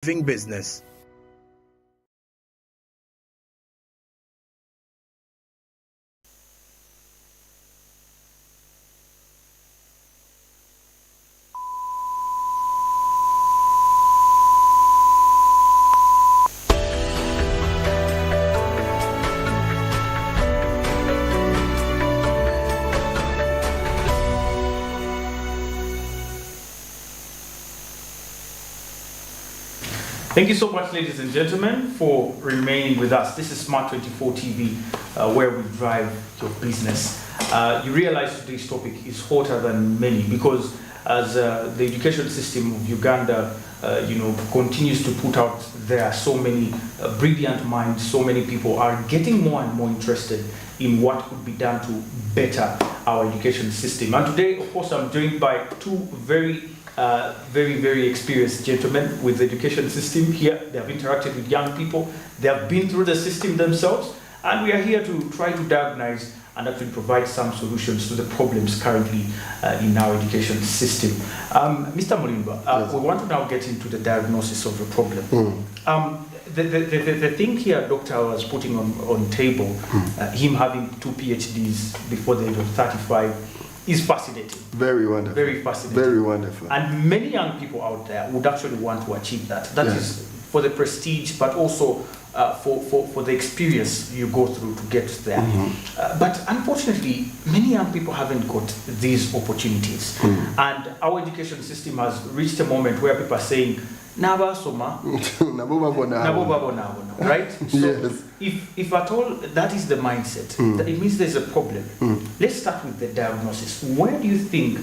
business. Thank you so much, ladies and gentlemen, for remaining with us. This is Smart 24 TV, where we drive your business. You realize today's topic is hotter than many because as the education system of Uganda, continues to put out there, so many brilliant minds, so many people are getting more and more interested in what could be done to better our education system. And today, of course, I'm joined by two very experienced gentlemen with the education system here. They have interacted with young people. They have been through the system themselves. And we are here to try to diagnose and actually provide some solutions to the problems currently in our education system. Mr. Mulimba, yes. We want to now get into the diagnosis of the problem. The thing here Doctor was putting on table, him having 2 PhDs before the age of 35, is fascinating. Very wonderful. Very fascinating. Very wonderful. And many young people out there would actually want to achieve that. That is for the prestige, but also for the experience you go through to get there. But unfortunately, many young people haven't got these opportunities. And our education system has reached a moment where people are saying, Naba Soma, right? So yes. If at all that is the mindset, that it means there's a problem. Let's start with the diagnosis. Where do you think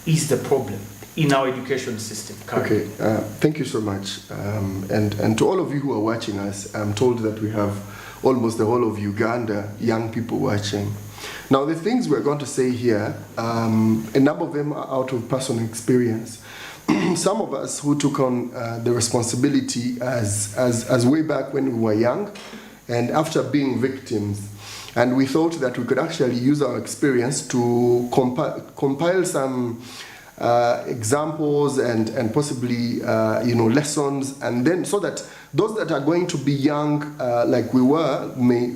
is the problem in our education system currently? Okay, thank you so much. And to all of you who are watching us, I'm told that we have almost the whole of Uganda young people watching. Now, the things we're going to say here, a number of them are out of personal experience. Some of us who took on the responsibility as way back when we were young and after being victims, and we thought that we could actually use our experience to compile some examples and possibly lessons, and then so that those that are going to be young like we were may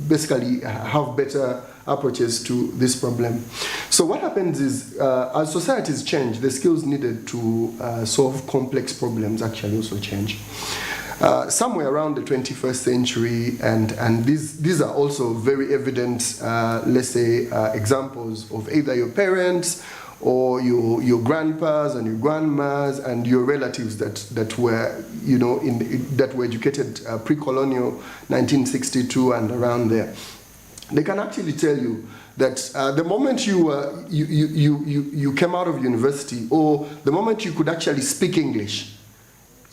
basically have better approaches to this problem. So what happens is, as societies change, the skills needed to solve complex problems actually also change. Somewhere around the 21st century, and these are also very evident, let's say, examples of either your parents or your grandpas and your grandmas and your relatives that were that were educated pre-colonial 1962 and around there. They can actually tell you that the moment you came out of university, or the moment you could actually speak English,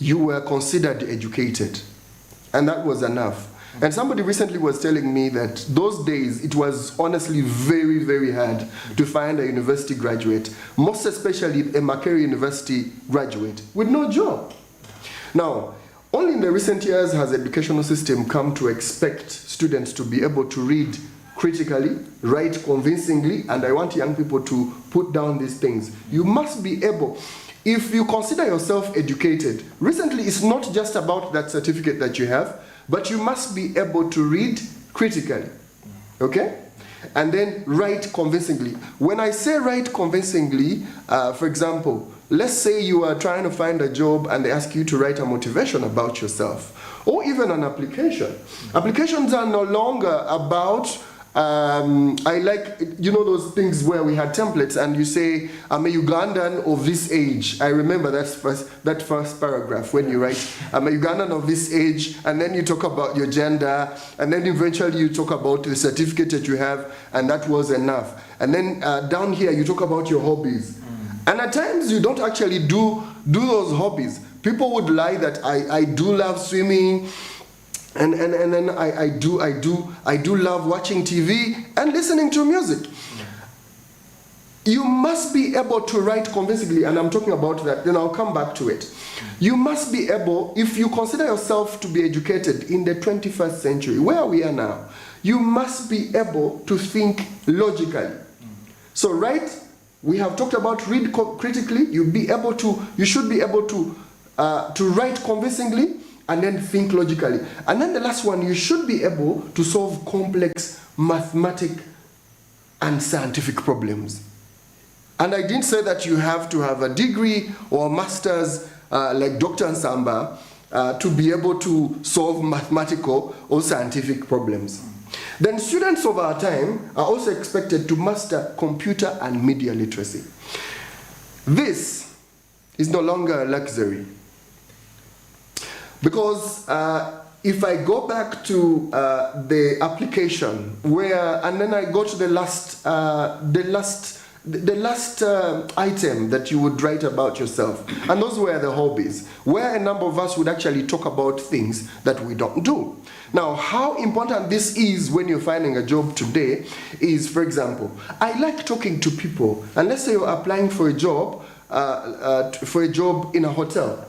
you were considered educated, and that was enough. And somebody recently was telling me that those days it was honestly very, very hard to find a university graduate, most especially a Makerere University graduate with no job. Now, only in the recent years has the educational system come to expect students to be able to read critically, write convincingly, and I want young people to put down these things. You must be able, if you consider yourself educated, recently it's not just about that certificate that you have, but you must be able to read critically, okay? And then write convincingly. When I say write convincingly, for example, let's say you are trying to find a job and they ask you to write a motivation about yourself, or even an application. Applications are no longer about, I like, those things where we had templates and you say, I'm a Ugandan of this age. I remember that first paragraph when you write, I'm a Ugandan of this age, and then you talk about your gender, and then eventually you talk about the certificate that you have, and that was enough. And then down here you talk about your hobbies. And at times you don't actually do those hobbies. People would lie that I do love swimming, and then I do love watching TV and listening to music. You must be able to write convincingly, and I'm talking about that, then I'll come back to it. You must be able, if you consider yourself to be educated in the 21st century, where we are now, you must be able to think logically. So we have talked about read critically. You should be able to to write convincingly, and then think logically. And then the last one, you should be able to solve complex mathematic and scientific problems. And I didn't say that you have to have a degree or a master's like Dr. Nsamba to be able to solve mathematical or scientific problems. Then students of our time are also expected to master computer and media literacy. This is no longer a luxury. Because if I go back to the application where, and then I go to the last item that you would write about yourself, and those were the hobbies, where a number of us would actually talk about things that we don't do. Now, how important this is when you're finding a job today is, for example, I like talking to people, and let's say you're applying for a job in a hotel,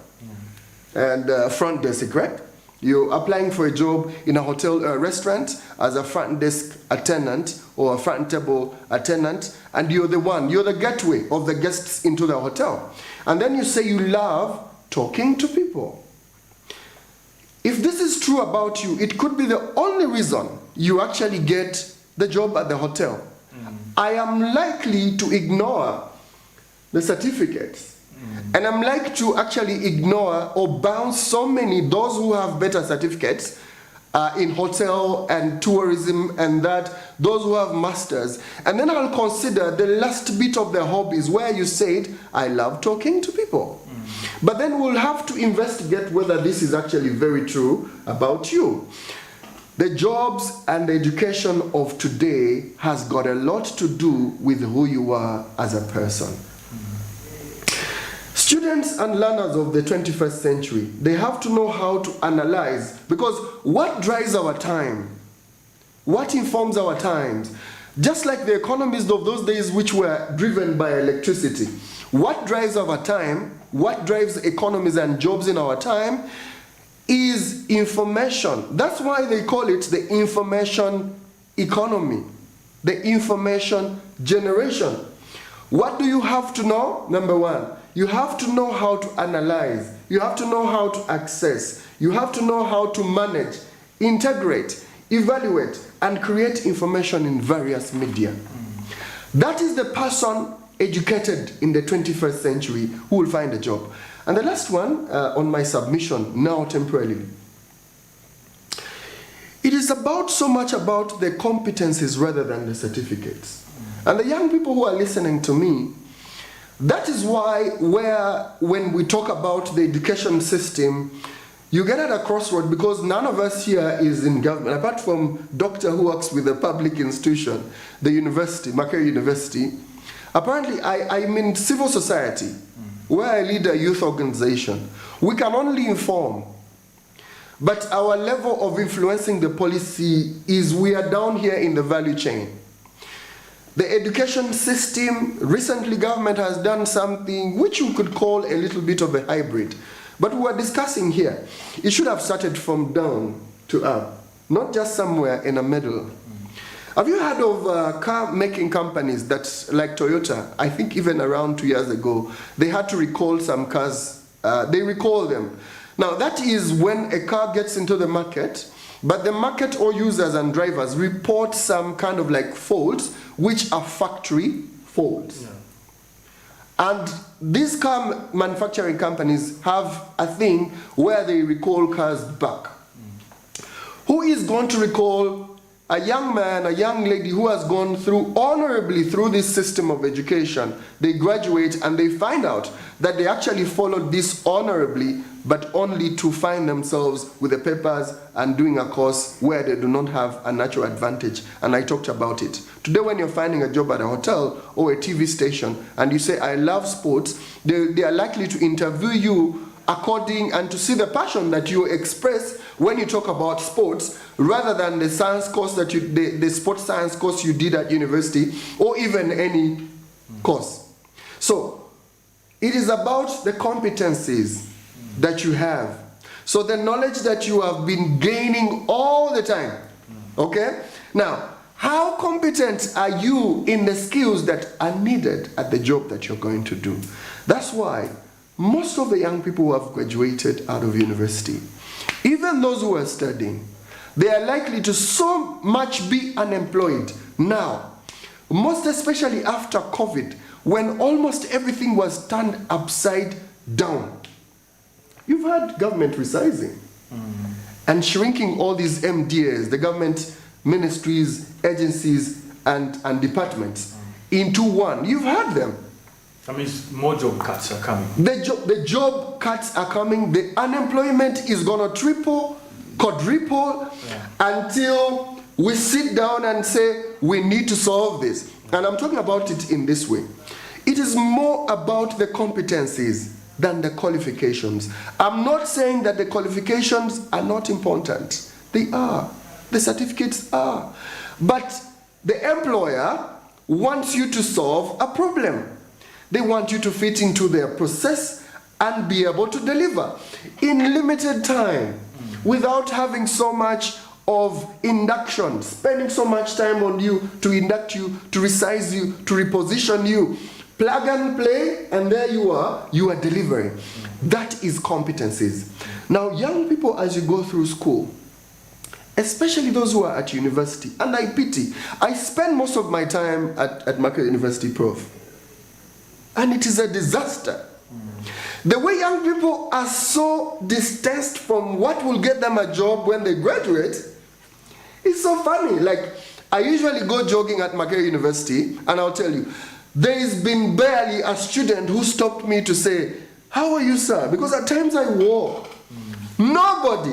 and front desk, right? You're applying for a job in a hotel restaurant as a front desk attendant or a front table attendant, and you're the gateway of the guests into the hotel. And then you say you love talking to people. If this is true about you, it could be the only reason you actually get the job at the hotel. I am likely to ignore the certificates. And I'm like to actually ignore or bounce so many, those who have better certificates in hotel and tourism and that, those who have masters. And then I'll consider the last bit of the hobbies where you said, I love talking to people. But then we'll have to investigate whether this is actually very true about you. The jobs and the education of today has got a lot to do with who you are as a person. Students and learners of the 21st century, they have to know how to analyze, because what drives our time? What informs our times? Just like the economies of those days which were driven by electricity. What drives our time, what drives economies and jobs in our time is information. That's why they call it the information economy, the information generation. What do you have to know? Number one, you have to know how to analyze. You have to know how to access. You have to know how to manage, integrate, evaluate, and create information in various media. That is the person educated in the 21st century who will find a job. And the last one on my submission, now temporarily. It is about so much about the competencies rather than the certificates. And the young people who are listening to me, that is why when we talk about the education system, you get at a crossroad, because none of us here is in government, apart from Doctor who works with a public institution, the university, Makerere University. Apparently, I'm in civil society, where I lead a youth organization. We can only inform, but our level of influencing the policy is we are down here in the value chain. The education system, recently government has done something which you could call a little bit of a hybrid. But we are discussing here, it should have started from down to up, not just somewhere in the middle. Have you heard of car making companies that, like Toyota, I think even around 2 years ago, they had to recall some cars, they recall them. Now that is when a car gets into the market, but the market or users and drivers report some kind of like faults, which are factory faults. Yeah. And these car manufacturing companies have a thing where they recall cars back. Who is going to recall a young man, a young lady who has gone through honorably through this system of education? They graduate and they find out that they actually followed this honorably, but only to find themselves with the papers and doing a course where they do not have a natural advantage. And I talked about it. Today when you're finding a job at a hotel or a TV station and you say, I love sports, they are likely to interview you according and to see the passion that you express when you talk about sports, rather than the science course that the sports science course you did at university, or even any course. So it is about the competencies that you have. So the knowledge that you have been gaining all the time. Okay? Now, how competent are you in the skills that are needed at the job that you're going to do? That's why most of the young people who have graduated out of university, even those who are studying, they are likely to so much be unemployed now, most especially after COVID, when almost everything was turned upside down. You've had government resizing and shrinking all these MDAs, the government ministries, agencies, and departments into one. You've had them. That means more job cuts are coming. The job cuts are coming. The unemployment is going to triple, quadruple, until we sit down and say we need to solve this. And I'm talking about it in this way. It is more about the competencies than the qualifications. I'm not saying that the qualifications are not important. They are. The certificates are. But the employer wants you to solve a problem. They want you to fit into their process and be able to deliver in limited time without having so much of induction, spending so much time on you to induct you, to resize you, to reposition you. Plug and play, and there you are delivering. That is competencies. Now, young people, as you go through school, especially those who are at university, and I pity, I spend most of my time at Market University, Prof. And it is a disaster. The way young people are so distanced from what will get them a job when they graduate is so funny. Like, I usually go jogging at Market University, and I'll tell you, there has been barely a student who stopped me to say, "How are you, sir?" Because at times I walk. Nobody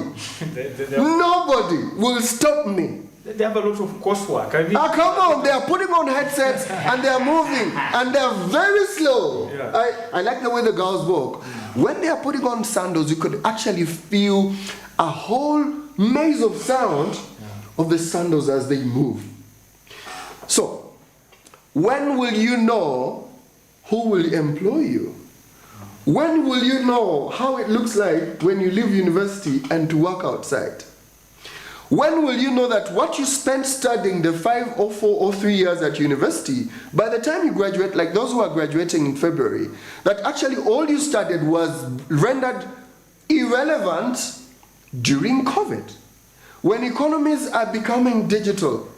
will stop me. They have a lot of coursework. Come on, they are putting on headsets and they are moving and they are very slow. Yeah. I like the way the girls walk. When they are putting on sandals, you could actually feel a whole maze of sound of the sandals as they move. So, when will you know who will employ you? When will you know how it looks like when you leave university and to work outside? When will you know that what you spent studying the 5 or 4 or 3 years at university, by the time you graduate, like those who are graduating in February, that actually all you studied was rendered irrelevant during COVID? When economies are becoming digital,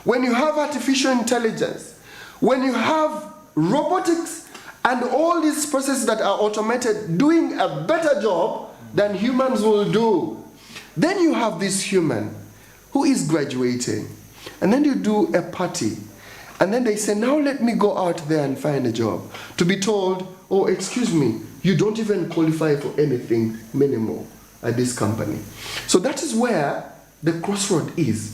when you have artificial intelligence, when you have robotics and all these processes that are automated doing a better job than humans will do, then you have this human who is graduating, and then you do a party, and then they say, "Now let me go out there and find a job," to be told, "Oh, excuse me, you don't even qualify for anything minimal at this company." So that is where the crossroad is.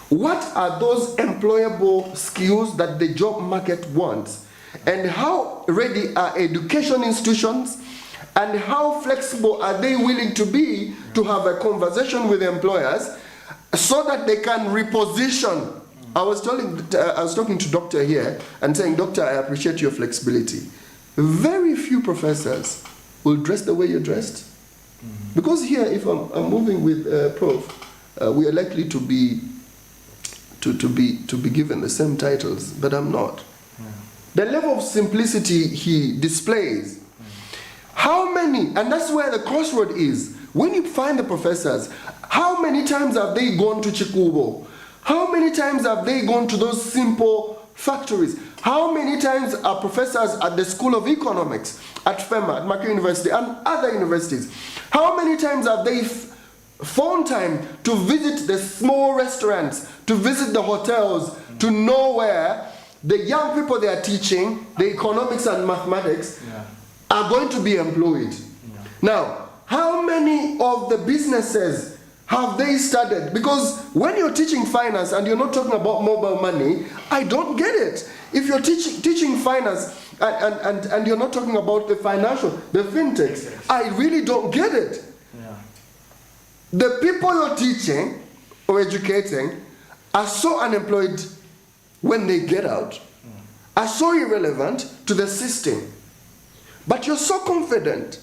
What are those employable skills that the job market wants? And how ready are education institutions? And how flexible are they willing to be to have a conversation with employers so that they can reposition? I was talking to doctor here and saying, "Doctor, I appreciate your flexibility." Very few professors will dress the way you're dressed. Because here, if I'm moving with Prof, we are likely to be given the same titles, but I'm not. The level of simplicity he displays. How many, and that's where the crossroad is. When you find the professors, how many times have they gone to Chikubo? How many times have they gone to those simple factories? How many times are professors at the School of Economics, at FEMA, at Market University, and other universities? How many times have they found time to visit the small restaurants, to visit the hotels, to know where the young people they are teaching, the economics and mathematics, are going to be employed? Now, how many of the businesses have they started? Because when you're teaching finance and you're not talking about mobile money, I don't get it. If you're teaching finance and you're not talking about the financial, the fintechs, I really don't get it. The people you're teaching or educating are so unemployed when they get out, are so irrelevant to the system. But you're so confident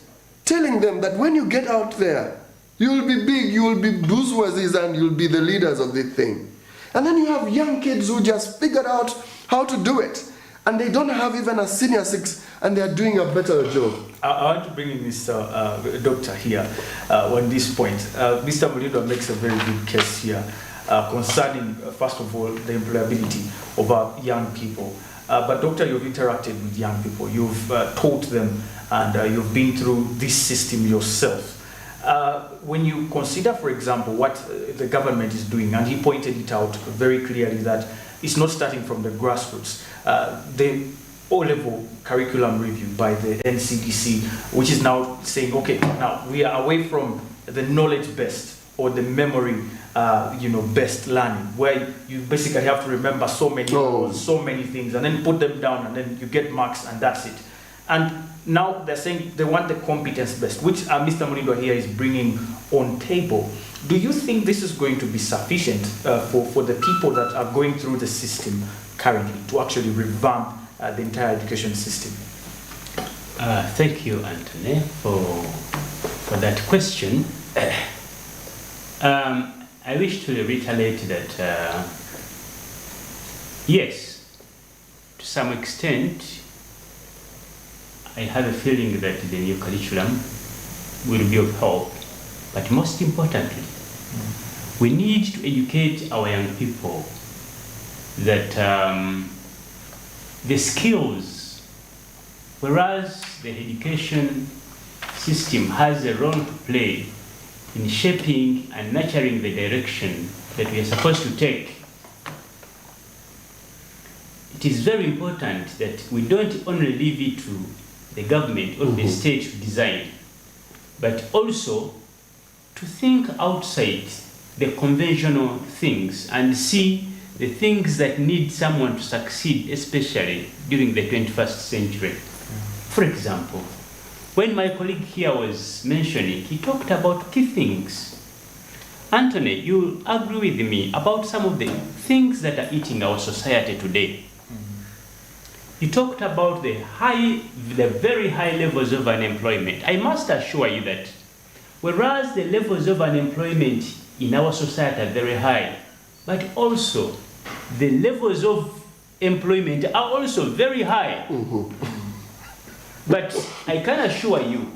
telling them that when you get out there, you'll be big, you'll be bourgeoisies, and you'll be the leaders of the thing. And then you have young kids who just figured out how to do it. And they don't have even a senior 6 and they are doing a better job. I want to bring in Mr. Doctor here on this point. Mr. Mulindo makes a very good case here concerning, first of all, the employability of our young people. But Doctor, you've interacted with young people. You've taught them, and you've been through this system yourself. When you consider, for example, what the government is doing, and he pointed it out very clearly that it's not starting from the grassroots. The O-level curriculum review by the NCDC, which is now saying, okay, now we are away from the knowledge-based or the memory, based learning, where you basically have to remember so many things, and then put them down, and then you get marks, and that's it. And now they're saying they want the competence-based, which Mr. Mulindo here is bringing on table. Do you think this is going to be sufficient for the people that are going through the system currently to actually revamp the entire education system? Thank you, Anthony, for that question. I wish to reiterate that, yes, to some extent, I have a feeling that the new curriculum will be of help, but most importantly, we need to educate our young people that the skills, whereas the education system has a role to play in shaping and nurturing the direction that we are supposed to take, it is very important that we don't only leave it to the government or the state to design, but also to think outside the conventional things and see the things that need someone to succeed, especially during the 21st century. For example, when my colleague here was mentioning, he talked about key things. Anthony, you agree with me about some of the things that are eating our society today. You talked about the very high levels of unemployment. I must assure you that whereas the levels of unemployment in our society are very high, but also the levels of employment are also very high. But I can assure you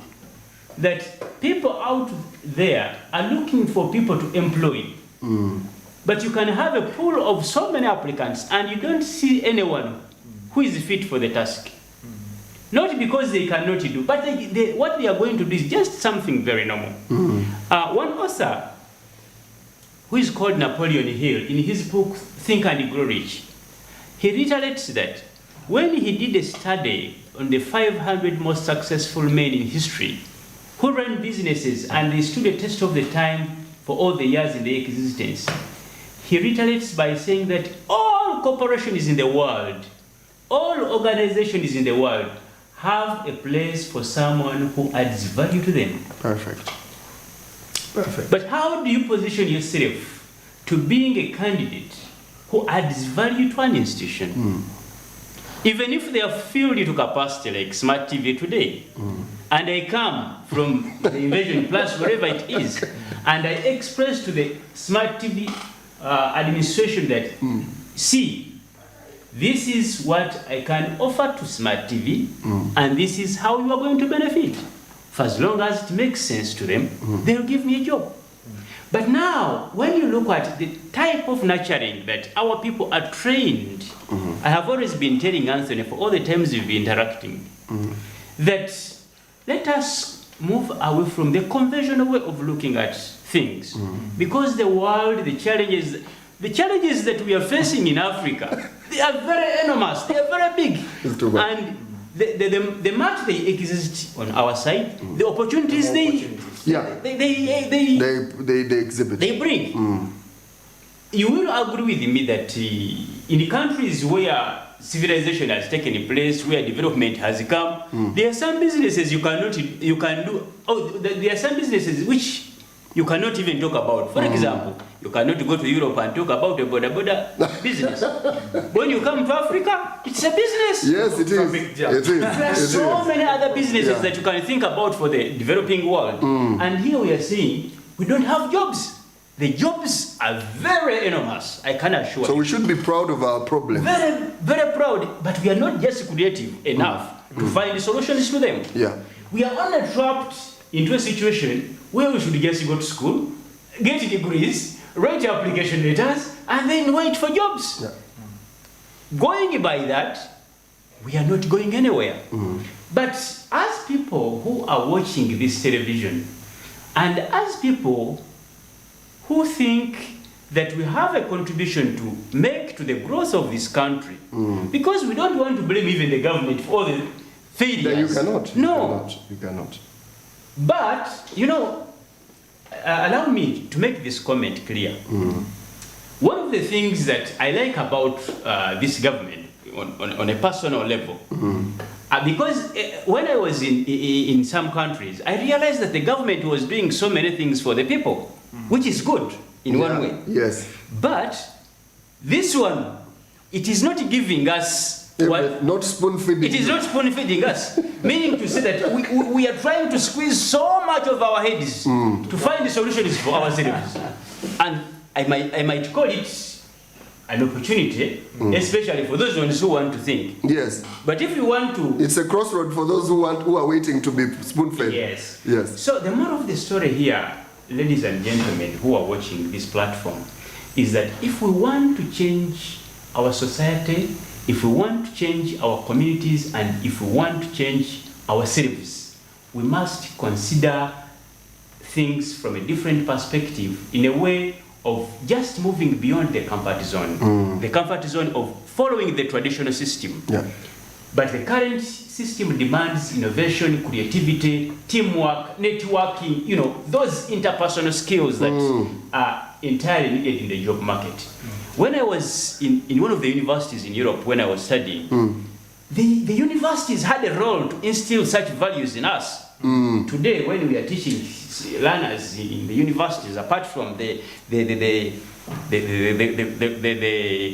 that people out there are looking for people to employ. But you can have a pool of so many applicants and you don't see anyone who is fit for the task. Not because they cannot do, but what they are going to do is just something very normal. One author, who is called Napoleon Hill, in his book Think and Grow Rich, he reiterates that when he did a study on the 500 most successful men in history who ran businesses and they stood the test of the time for all the years in their existence, he reiterates by saying that all corporations in the world, all organizations in the world have a place for someone who adds value to them. Perfect. But how do you position yourself to being a candidate who adds value to an institution? Even if they are filled to capacity like Smart TV today, and I come from the Invasion Plus, wherever it is, and I express to the Smart TV administration that, see, this is what I can offer to Smart TV, and this is how you are going to benefit. For as long as it makes sense to them, they'll give me a job. But now, when you look at the type of nurturing that our people are trained, I have always been telling Anthony for all the times we've been interacting, that let us move away from the conventional way of looking at things. Because the world, the challenges that we are facing in Africa, they are very enormous, they are very big. And the much they exist on our side, the opportunities they exhibit. They bring. You will agree with me that in countries where civilization has taken place, where development has come, there are some businesses there are some businesses which you cannot even talk about. For example, you cannot go to Europe and talk about a border business. When you come to Africa, it's a business. Yes, it is. There are so many other businesses that you can think about for the developing world. And here we are saying we don't have jobs. The jobs are very enormous, I can assure you. So we should be proud of our problems. Very, very proud. But we are not just creative enough to find solutions to them. Yeah. We are only trapped into a situation where we should just go to school, get degrees, write application letters, and then wait for jobs. Yeah. Going by that, we are not going anywhere. But as people who are watching this television, and as people who think that we have a contribution to make to the growth of this country, because we don't want to blame even the government for all the failures. You cannot. No. You cannot. But, you know, allow me to make this comment clear. One of the things that I like about this government on a personal level, because when I was in some countries, I realized that the government was doing so many things for the people, which is good in one way. Yes. But this one, it is not giving us what, not spoon feeding. it is not spoon feeding us, meaning to say that we are trying to squeeze so much of our heads to find the solutions for ourselves. And I might call it an opportunity, especially for those ones who want to think. Yes. But if you want to... It's a crossroad for those who are waiting to be spoon-fed. Yes. Yes. So the moral of the story here, ladies and gentlemen who are watching this platform, is that if we want to change our society, if we want to change our communities, and if we want to change ourselves, we must consider things from a different perspective, in a way of just moving beyond the comfort zone, the comfort zone of following the traditional system. Yeah. But the current system demands innovation, creativity, teamwork, networking, you know, those interpersonal skills that are entirely needed in the job market. When I was in one of the universities in Europe, when I was studying, the universities had a role to instill such values in us. Today, when we are teaching learners in the universities, apart from the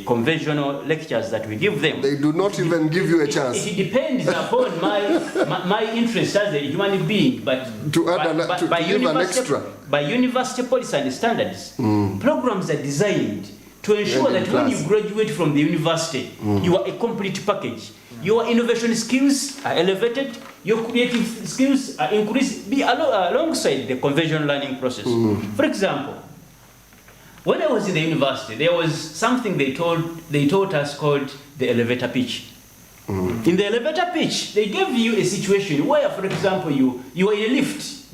conventional lectures that we give them, They do not even give you a chance. It depends upon my interest as a human being, but To add to give an extra. By university policy and standards, programs are designed to ensure that when you graduate from the university, you are a complete package. Your innovation skills are elevated, your creative skills are increased, be alongside the conventional learning process. For example, when I was in the university, there was something they taught us called the elevator pitch. In the elevator pitch, they gave you a situation where, for example, you are in a lift.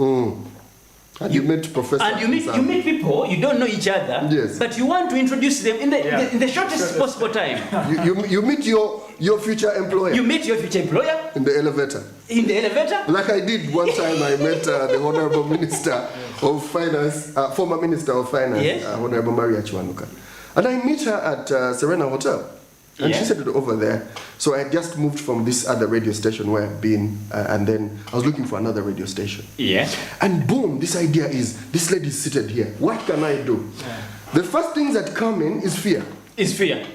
And you meet professors. And you meet people, you don't know each other, Yes. but you want to introduce them in the shortest possible time. You meet your future employer. You meet your future employer in the elevator. In the elevator? Like I did one time, I met the Honorable Minister of Finance, former Minister of Finance, Yes. Honorable Maria Chiwanuka. And I meet her at Serena Hotel. And she said it over there. So I had just moved from this other radio station where I've been, and then I was looking for another radio station. Yeah. And boom, this idea is, this lady is seated here. What can I do? The first things that come in is fear. Is fear.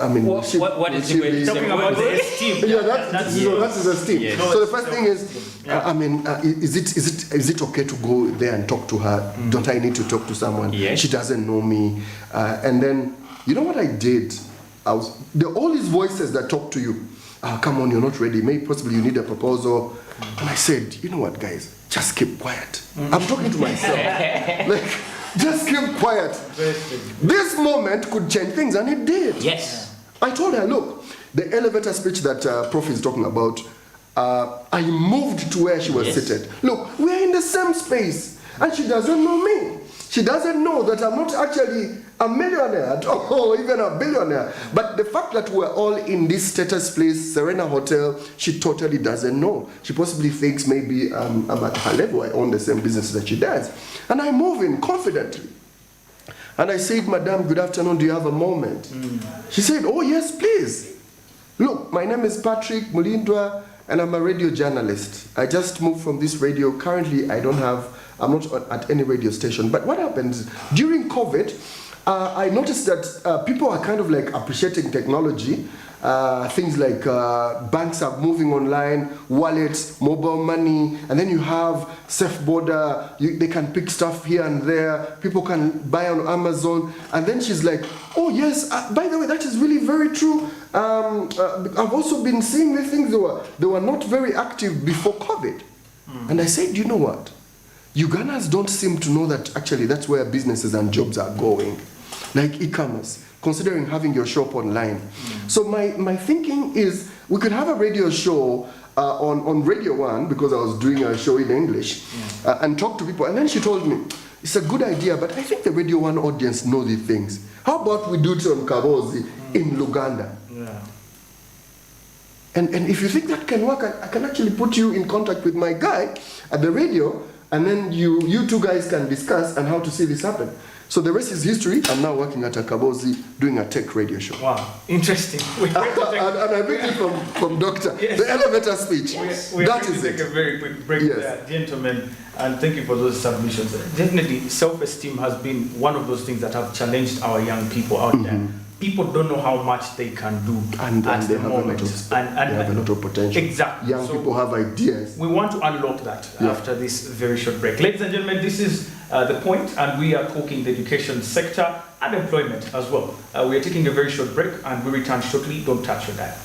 I mean, What is it when Talking about the esteem. Yeah, that is esteem. Yes. So the first thing is, I mean, is it okay to go there and talk to her? Don't I need to talk to someone? Yes. She doesn't know me. And then, you know what I did? All these voices that talk to you. Come on, you're not ready. Maybe possibly you need a proposal. And I said, you know what, guys? Just keep quiet. I'm talking to myself. Like, just keep quiet. This moment could change things, and it did. Yes. I told her, look, the elevator speech that Prof is talking about, I moved to where she was seated. Look, we're in the same space, and she doesn't know me. She doesn't know that I'm not actually a millionaire at all, or even a billionaire. But the fact that we're all in this status place, Serena Hotel, she totally doesn't know. She possibly thinks maybe I'm at her level, I own the same business that she does. And I move in confidently. And I said, Madam, good afternoon, do you have a moment? She said, oh yes, please. Look, my name is Patrick Mulindwa, and I'm a radio journalist. I just moved from this radio. Currently, I'm not at any radio station. But what happens, during COVID, I noticed that people are kind of like appreciating technology. Things like banks are moving online, wallets, mobile money, and then you have safe border, they can pick stuff here and there, people can buy on Amazon. And then she's like, oh yes, by the way, that is really very true. I've also been seeing the things they were not very active before COVID. And I said, you know what? Ugandans don't seem to know that actually that's where businesses and jobs are going, like e-commerce, considering having your shop online. So my thinking is we could have a radio show on Radio 1, because I was doing a show in English, and talk to people. And then she told me, it's a good idea, but I think the Radio 1 audience know these things. How about we do it on Kabozi in Luganda? Yeah. And if you think that can work, I can actually put you in contact with my guy at the radio, and then you two guys can discuss and how to see this happen. So the rest is history. I'm now working at a Kabozi doing a tech radio show. Wow, interesting. And I picked it from Doctor, the elevator speech. We that have is to take a very quick break there, gentlemen, and thank you for those submissions. Definitely, self-esteem has been one of those things that have challenged our young people out there. People don't know how much they can do and at they the have moment. they have a lot of potential. Exactly. Young people have ideas. We want to unlock that after this very short break. Ladies and gentlemen, this is The Point, and we are talking the education sector and employment as well. We are taking a very short break, and we return shortly. Don't touch your dial.